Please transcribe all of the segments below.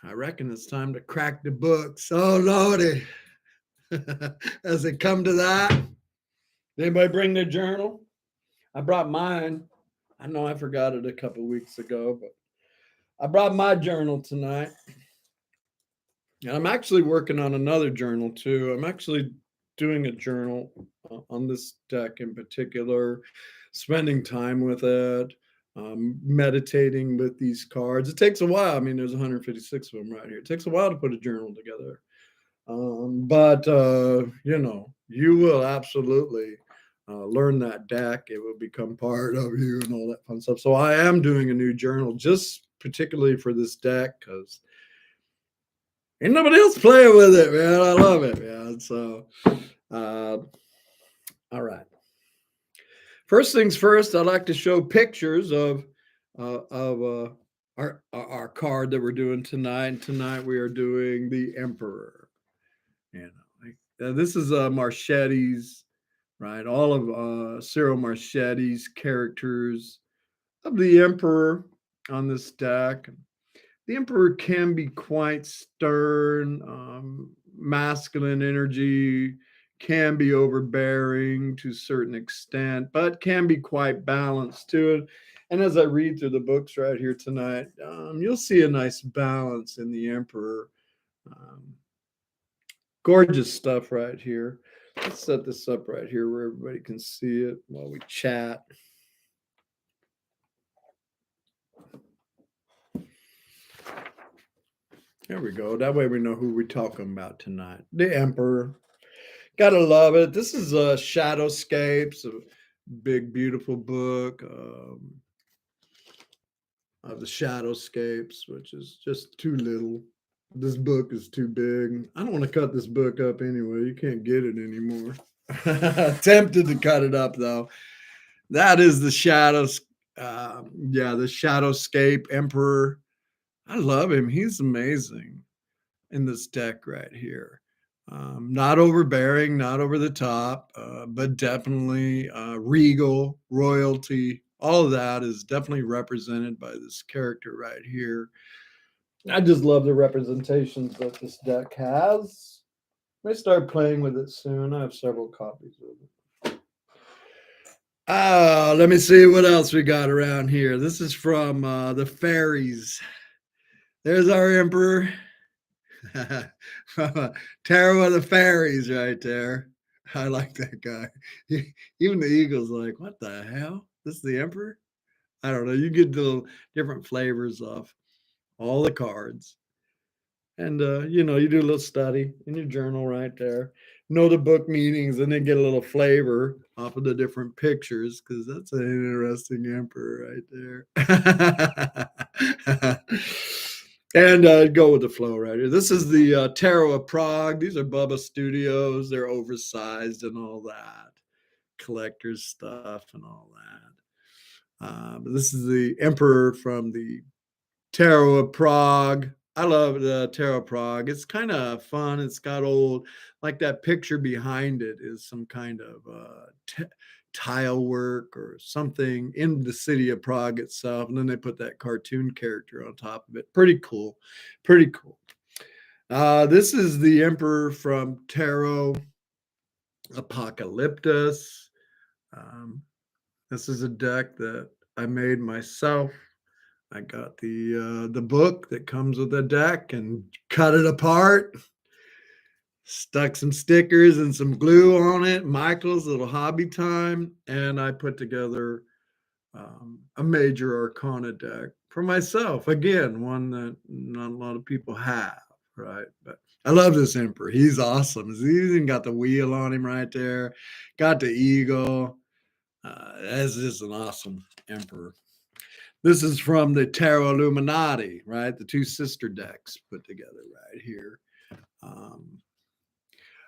I reckon it's time to crack the books. Oh, Lordy. Has it come to that? Anybody bring their journal? I brought mine. I know I forgot it a couple weeks ago, but I brought my journal tonight. And I'm actually working on another journal too. I'm actually doing a journal on this deck in particular, spending time with it, meditating with these cards. It takes a while. I mean, there's 156 of them right here. It takes a while to put a journal together. But you will absolutely learn that deck. It will become part of you and all that fun stuff. So I am doing a new journal just particularly for this deck because ain't nobody else playing with it, man. I love it, man. So, all right. First things first, I'd like to show pictures of our card that we're doing tonight. And tonight we are doing the Emperor. This is Marchetti's, right? All of Cyril Marchetti's characters of the Emperor on this deck. The Emperor can be quite stern, masculine energy, can be overbearing to a certain extent, but can be quite balanced too. And as I read through the books right here tonight, you'll see a nice balance in the Emperor. Gorgeous stuff right here. Let's set this up right here where everybody can see it while we chat. There we go. That way we know who we're talking about tonight. The Emperor. Gotta love it. This is Shadowscapes, a big, beautiful book of the Shadowscapes, which is just too little. This book is too big. I don't want to cut this book up anyway. You can't get it anymore. Tempted to cut it up, though. That is the Shadows. The Shadowscape Emperor. I love him. He's amazing in this deck right here. Not overbearing, not over the top, but definitely regal, royalty. All of that is definitely represented by this character right here. I just love the representations that this deck has. I may start playing with it soon. I have several copies of it. Let me see what else we got around here. This is from the Fairies. There's our Emperor. Tarot of the Fairies right there. I like that guy. Even the Eagle's like, what the hell? This is the Emperor? I don't know. You get the different flavors of all the cards. And, you do a little study in your journal right there. Know the book meanings and then get a little flavor off of the different pictures because that's an interesting Emperor right there. And go with the flow right here. This is the Tarot of Prague. These are Bubba Studios. They're oversized and all that. Collector's stuff and all that. But this is the Emperor from the Tarot of Prague. I love the Tarot of Prague. It's kind of fun. It's got old, like that picture behind it is some kind of tile work or something in the city of Prague itself. And then they put that cartoon character on top of it. Pretty cool. Pretty cool. This is the Emperor from Tarot Apocalyptus. This is a deck that I made myself. I got the book that comes with the deck and cut it apart. Stuck some stickers and some glue on it. Michael's little hobby time. And I put together a major arcana deck for myself. Again, one that not a lot of people have, right? But I love this Emperor. He's awesome. He's even got the wheel on him right there. Got the eagle. That's just an awesome Emperor. This is from the Tarot Illuminati, right? The two sister decks put together right here.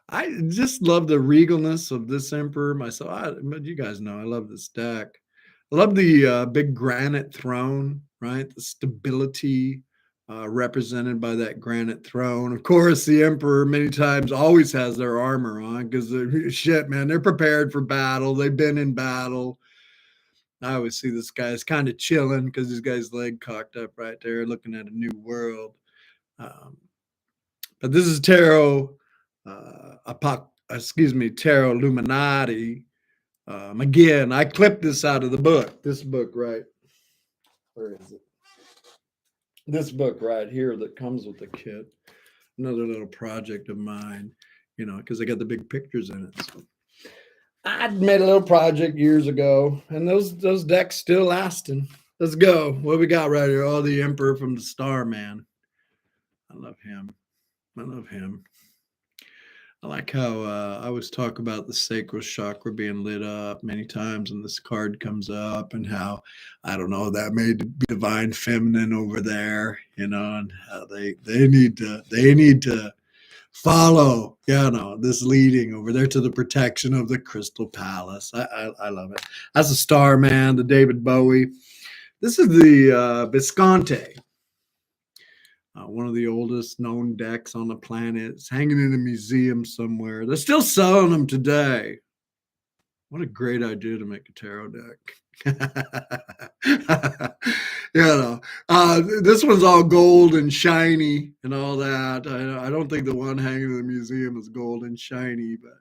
I just love the regalness of this Emperor myself. But you guys know I love this deck. I love the big granite throne, right? The stability represented by that granite throne. Of course, the Emperor many times always has their armor on because shit, man, they're prepared for battle. They've been in battle. I always see this guy's kind of chilling because this guy's leg cocked up right there, looking at a new world. This is tarot, tarot Illuminati. Again, I clipped this out of the book. This book, right? Where is it? This book right here that comes with the kit. Another little project of mine, because I got the big pictures in it. So I made a little project years ago, and those decks still lasting. Let's go. What we got right here? Oh, the Emperor from the Starman. I love him. I love him. I like how I always talk about the sacral chakra being lit up many times, and this card comes up, and how, I don't know, that may be divine feminine over there, and how they need to follow, this leading over there to the protection of the Crystal Palace. I love it. That's the Starman, the David Bowie. This is the Visconti. One of the oldest known decks on the planet. It's hanging in a museum somewhere. They're still selling them today. What a great idea to make a tarot deck. This one's all gold and shiny and all that. I don't think the one hanging in the museum is gold and shiny, but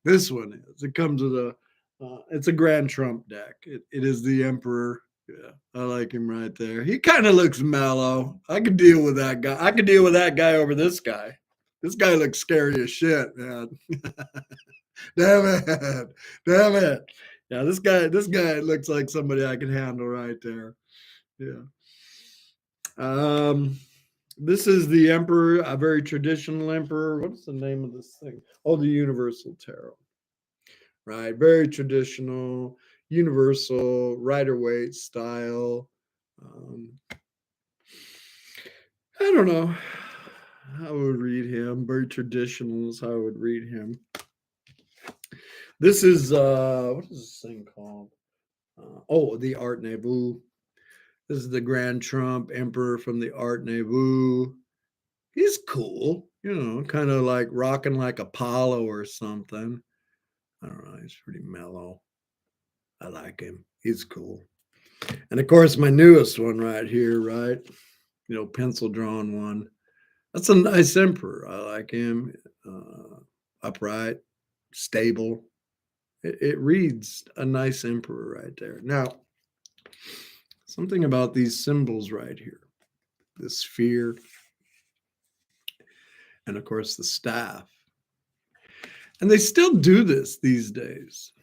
this one is. It comes with it's a Grand Trump deck. It is the Emperor. Yeah, I like him right there. He kind of looks mellow. I could deal with that guy. I could deal with that guy over this guy. This guy looks scary as shit, man. Damn it. Damn it. Yeah, this guy looks like somebody I can handle right there. Yeah. This is the Emperor, a very traditional Emperor. What's the name of this thing? Oh, the Universal Tarot. Right, very traditional, universal, Rider-Waite style. I don't know how I would read him. Very traditional is how I would read him. This is what is this thing called? The Art Nouveau. This is the Grand Trump Emperor from the Art Nouveau. He's cool, kind of like rocking like Apollo or something. I don't know. He's pretty mellow. I like him. He's cool. And of course, my newest one right here, right? Pencil drawn one. That's a nice Emperor. I like him. Upright, stable. It reads a nice Emperor right there. Now, something about these symbols right here. The sphere. And of course, the staff. And they still do this these days.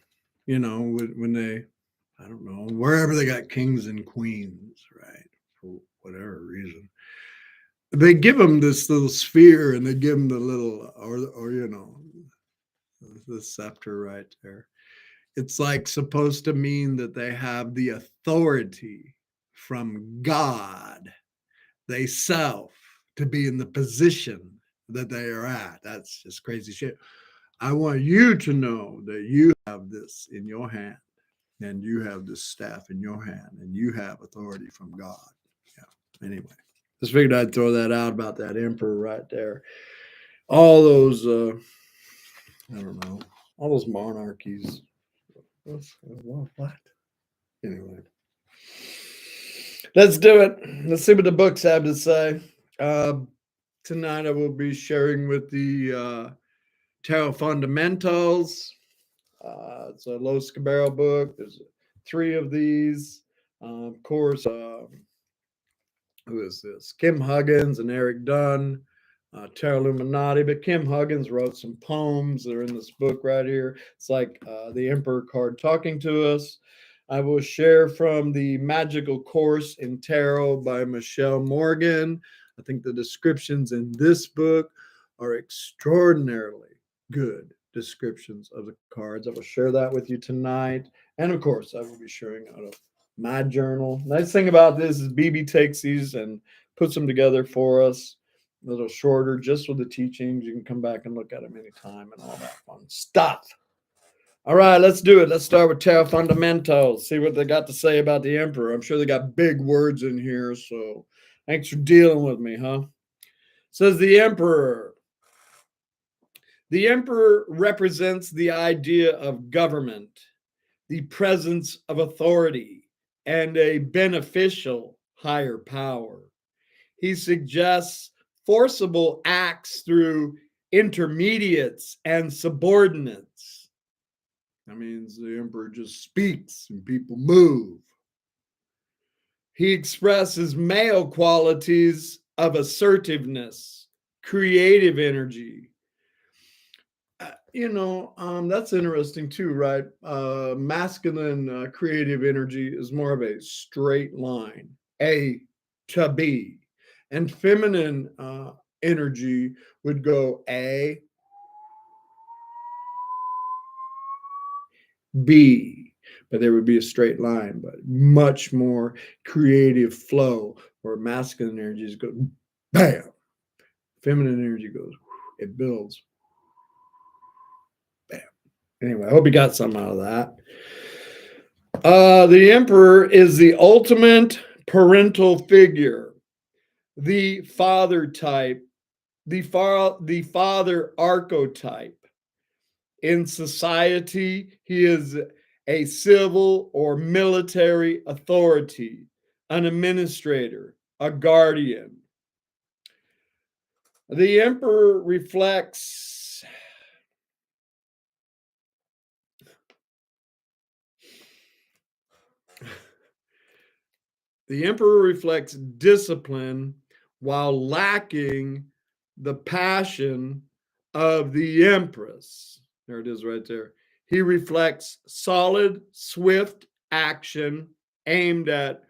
When they, I don't know, wherever they got kings and queens, right? For whatever reason. They give them this little sphere, and they give them the little, or the scepter right there. It's like supposed to mean that they have the authority from God, they self, to be in the position that they are at. That's just crazy shit. I want you to know that you have this in your hand, and you have this staff in your hand, and you have authority from God. Yeah. Anyway, just figured I'd throw that out about that Emperor right there. All those, I don't know, all those monarchies. What? Anyway, let's do it. Let's see what the books have to say. Tonight I will be sharing with the Tarot Fundamentals. It's a Los Cabero book. There's 3 of these. Of course, who is this? Kim Huggins and Eric Dunn, Tarot Illuminati. But Kim Huggins wrote some poems that are in this book right here. It's like the Emperor card talking to us. I will share from the Magical Course in Tarot by Michelle Morgan. I think the descriptions in this book are extraordinarily good descriptions of the cards. I will share that with you tonight. And of course, I will be sharing out of my journal. Nice thing about this is BB takes these and puts them together for us. A little shorter, just with the teachings. You can come back and look at them anytime and all that fun stuff. All right, let's do it. Let's start with Tarot Fundamentals. See what they got to say about the Emperor. I'm sure they got big words in here, so thanks for dealing with me, huh? Says the Emperor. The Emperor represents the idea of government, the presence of authority, and a beneficial higher power. He suggests forcible acts through intermediates and subordinates. That means the emperor just speaks and people move. He expresses male qualities of assertiveness, creative energy. That's interesting too, right? Masculine creative energy is more of a straight line, A to B. And feminine energy would go A, B, but there would be a straight line, but much more creative flow, where masculine energies go bam, feminine energy goes, it builds, bam. Anyway, I hope you got something out of that. The emperor is the ultimate parental figure, the father type, the father archetype. In society, he is a civil or military authority, an administrator, a guardian. The emperor reflects discipline while lacking the passion of the empress. There it is right there. He reflects solid, swift action aimed at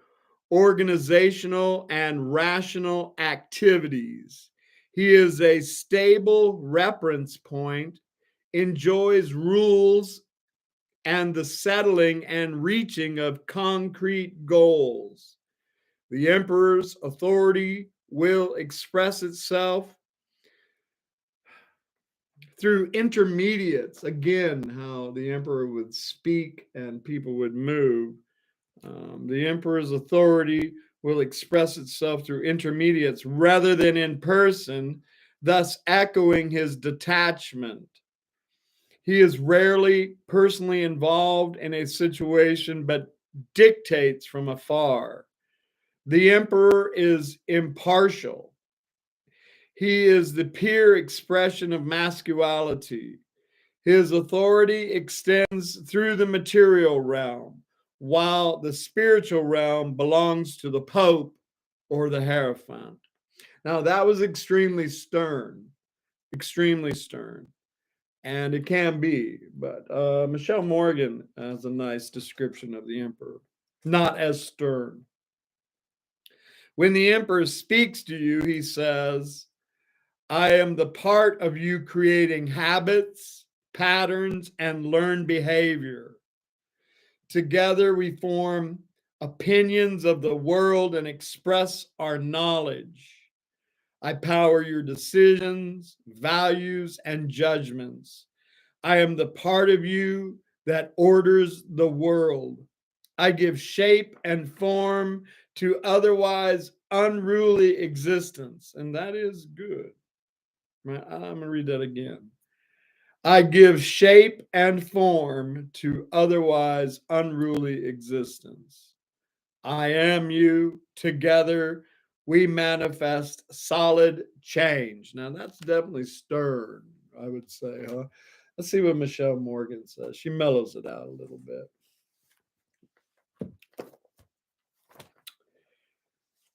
organizational and rational activities. He is a stable reference point, enjoys rules and the settling and reaching of concrete goals. The emperor's authority will express itself through intermediates. Again, how the emperor would speak and people would move. The emperor's authority will express itself through intermediates rather than in person, thus echoing his detachment. He is rarely personally involved in a situation, but dictates from afar. The emperor is impartial. He is the pure expression of masculinity. His authority extends through the material realm, while the spiritual realm belongs to the Pope or the Hierophant. Now, that was extremely stern, and it can be, but Michelle Morgan has a nice description of the emperor, not as stern. When the emperor speaks to you, he says, I am the part of you creating habits, patterns, and learned behavior. Together we form opinions of the world and express our knowledge. I power your decisions, values, and judgments. I am the part of you that orders the world. I give shape and form to otherwise unruly existence. And that is good. I'm going to read that again. I give shape and form to otherwise unruly existence. I am you. Together we manifest solid change. Now that's definitely stern, I would say, huh? Let's see what Michelle Morgan says. She mellows it out a little bit.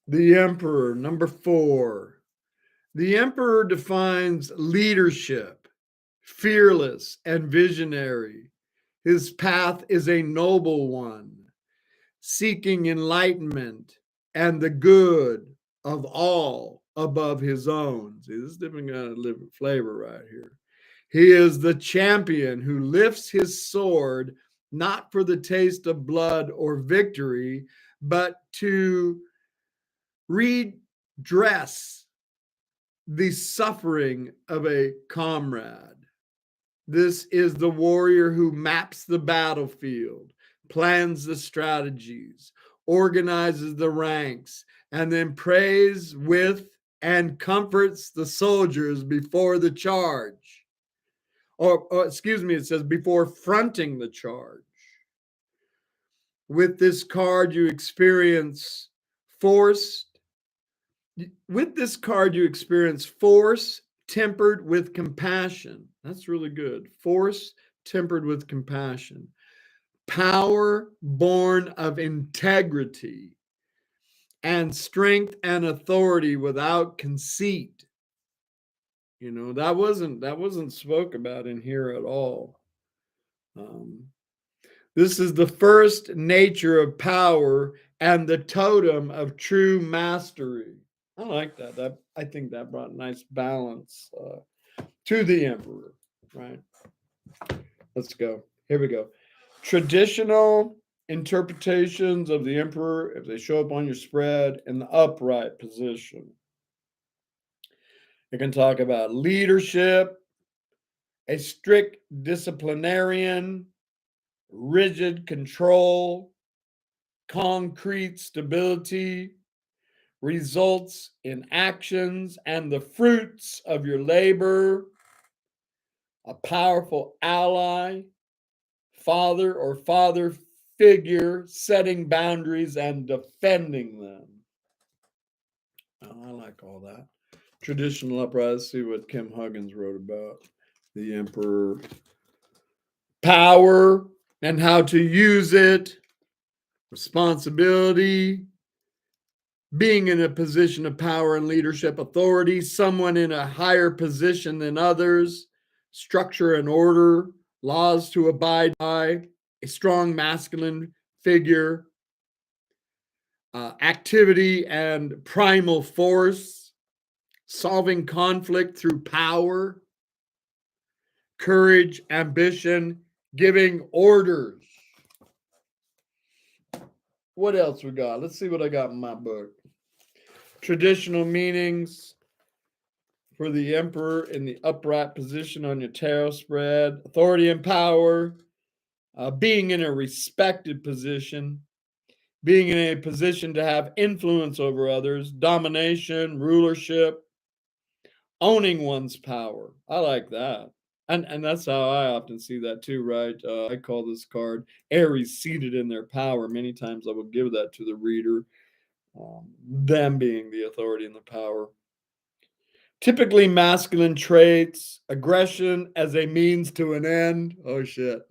The Emperor, number 4. The Emperor defines leadership, fearless and visionary. His path is a noble one, seeking enlightenment and the good of all above his own. See, this is different kind of flavor right here. He is the champion who lifts his sword not for the taste of blood or victory, but to redress the suffering of a comrade. This is the warrior who maps the battlefield, plans the strategies, organizes the ranks, and then prays with and comforts the soldiers before the charge. Or excuse me, it says before fronting the charge. With this card, you experience forced With this card, you experience force tempered with compassion. That's really good. Force tempered with compassion. Power born of integrity, and strength and authority without conceit. You know, that wasn't spoke about in here at all. Um, this is the first nature of power and the totem of true mastery. I like that. I think that brought nice balance to the emperor. Right. Let's go. Here we go. Traditional interpretations of the emperor, if they show up on your spread in the upright position. You can talk about leadership, a strict disciplinarian, rigid control, concrete stability, results in actions and the fruits of your labor, a powerful ally, father or father figure setting boundaries and defending them. Oh, I like all that. Traditional upright. See what Kim Huggins wrote about the emperor. Power and how to use it, responsibility, being in a position of power and leadership authority, someone in a higher position than others, structure and order, laws to abide by, a strong masculine figure, activity and primal force, solving conflict through power, courage, ambition, giving orders. What else we got? Let's see what I got in my book. Traditional meanings for the emperor in the upright position on your tarot spread. Authority and power, being in a respected position, being in a position to have influence over others, domination, rulership, owning one's power. I like that. And that's how I often see that too, right? I call this card Aries seated in their power. Many times I will give that to the reader, them being the authority and the power. Typically masculine traits, aggression as a means to an end. Oh, shit.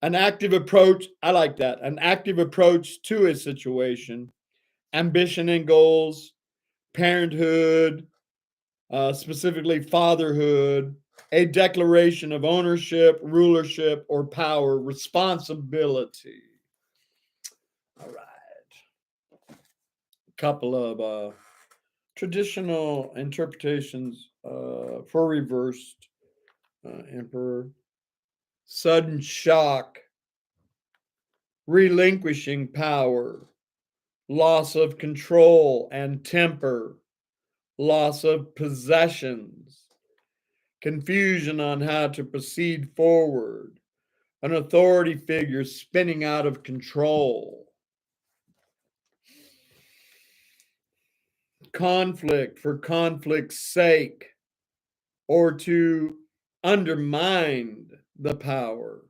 An active approach. I like that. An active approach to a situation, ambition and goals, parenthood, specifically fatherhood, a declaration of ownership, rulership, or power, responsibility. All right. A couple of traditional interpretations for reversed emperor. Sudden shock, relinquishing power, loss of control and temper, loss of possessions, confusion on how to proceed forward, an authority figure spinning out of control, conflict for conflict's sake, or to undermine the power,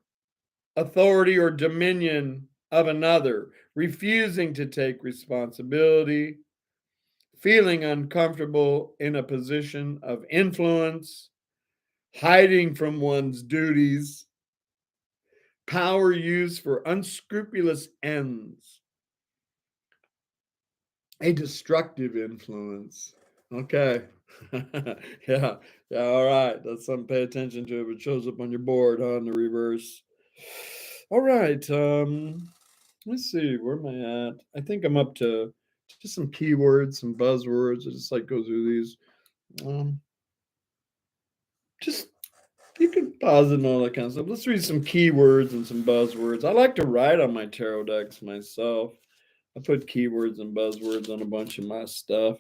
authority, or dominion of another, refusing to take responsibility, feeling uncomfortable in a position of influence, hiding from one's duties, power used for unscrupulous ends, a destructive influence. Okay. yeah. Yeah. All right. That's something to pay attention to if it shows up on your board, huh? In the reverse. All right. Let's see. Where am I at? I think I'm up to just some keywords, some buzzwords. I just like go through these. Just you can pause it and all that kind of stuff. Let's read some keywords and some buzzwords. I like to write on my tarot decks myself. I put keywords and buzzwords on a bunch of my stuff.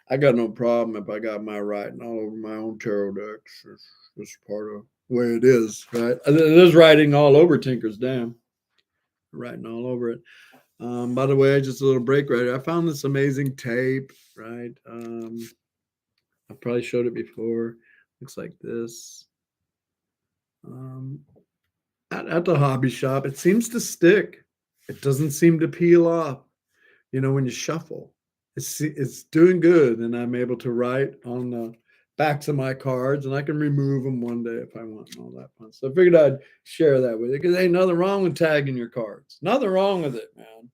I got no problem if I got my writing all over my own tarot decks. It's just part of the way it is, right? There's writing all over Tinker's Dam. Writing all over it. By the way, just a little break right here. I found this amazing tape, right? I probably showed it before. Looks like this. Um, at the hobby shop, it seems to stick. It doesn't seem to peel off, when you shuffle. it's doing good, and I'm able to write on the backs of my cards, and I can remove them one day if I want and all that fun. So I figured I'd share that with you because ain't nothing wrong with tagging your cards. Nothing wrong with it, man.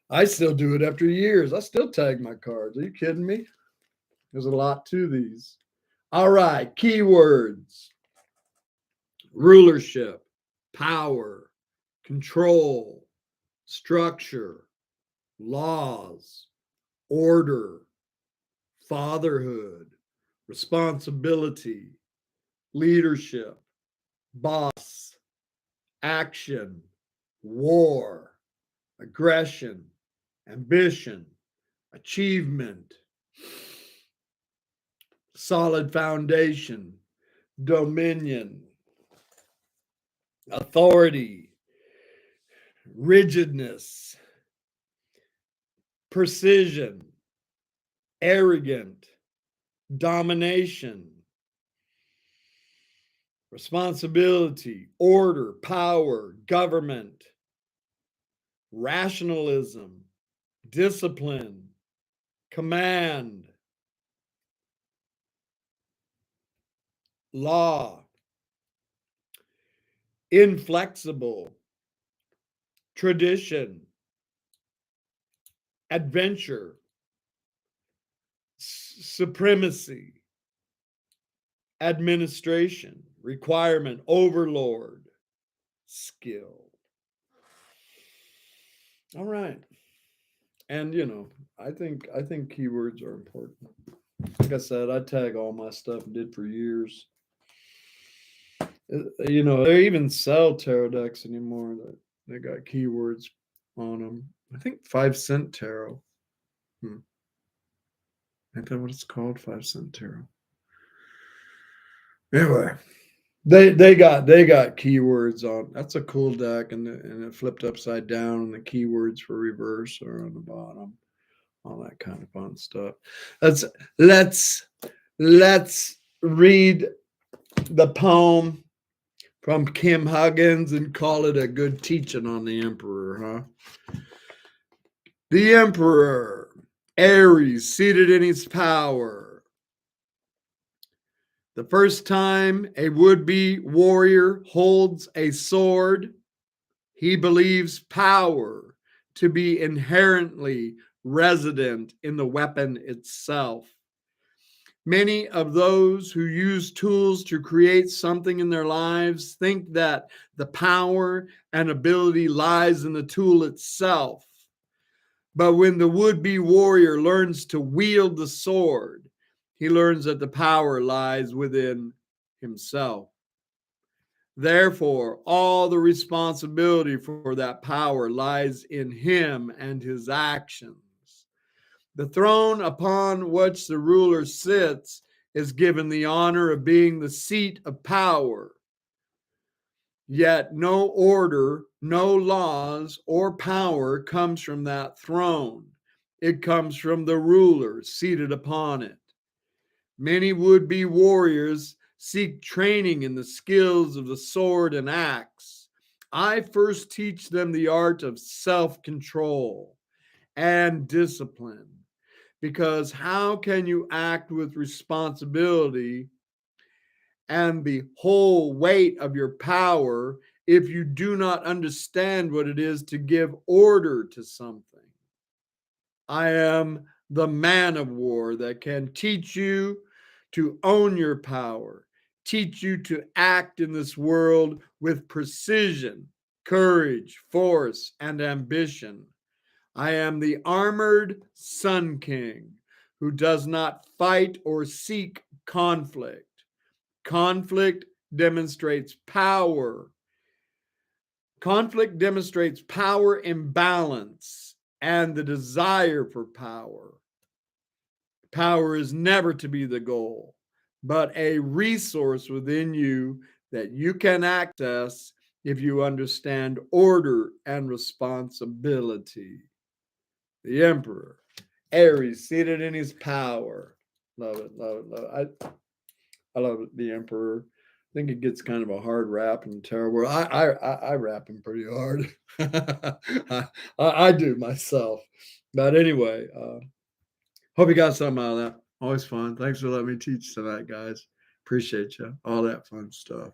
I still do it after years. I still tag my cards. Are you kidding me? There's a lot to these. All right, keywords: rulership, power, control, structure, laws, order, fatherhood, responsibility, leadership, boss, action, war, aggression, ambition, achievement, solid foundation, dominion, authority, rigidness, precision, arrogant, domination, responsibility, order, power, government, rationalism, discipline, command, law, inflexible, tradition, adventure, supremacy, administration, requirement, overlord, skill. All right. And I think keywords are important. Like I said, I tag all my stuff and did for years. They even sell tarot decks anymore that they got keywords on them. I think 5 cent tarot. Ain't that what it's called? 5 cent tarot. Anyway, they got keywords on. That's a cool deck, and it flipped upside down, and the keywords for reverse are on the bottom. All that kind of fun stuff. Let's let's read the poem from Kim Huggins and call it a good teaching on the Emperor, huh? The Emperor, Aries, seated in his power. The first time a would-be warrior holds a sword, he believes power to be inherently resident in the weapon itself. Many of those who use tools to create something in their lives think that the power and ability lies in the tool itself. But when the would-be warrior learns to wield the sword, he learns that the power lies within himself. Therefore, all the responsibility for that power lies in him and his actions. The throne upon which the ruler sits is given the honor of being the seat of power. Yet no order, no laws, or power comes from that throne. It comes from the ruler seated upon it. Many would-be warriors seek training in the skills of the sword and axe. I first teach them the art of self-control and discipline. Because how can you act with responsibility and the whole weight of your power if you do not understand what it is to give order to something? I am the man of war that can teach you to own your power, teach you to act in this world with precision, courage, force, and ambition. I am the armored Sun King who does not fight or seek conflict. Conflict demonstrates power. Conflict demonstrates power imbalance and the desire for power. Power is never to be the goal, but a resource within you that you can access if you understand order and responsibility. The Emperor, Aries, seated in his power. Love it, love it, love it. I love it, the Emperor. I think it gets kind of a hard rap in the tarot world. I rap him pretty hard. I do myself. But anyway, hope you got something out of that. Always fun. Thanks for letting me teach tonight, guys. Appreciate you. All that fun stuff.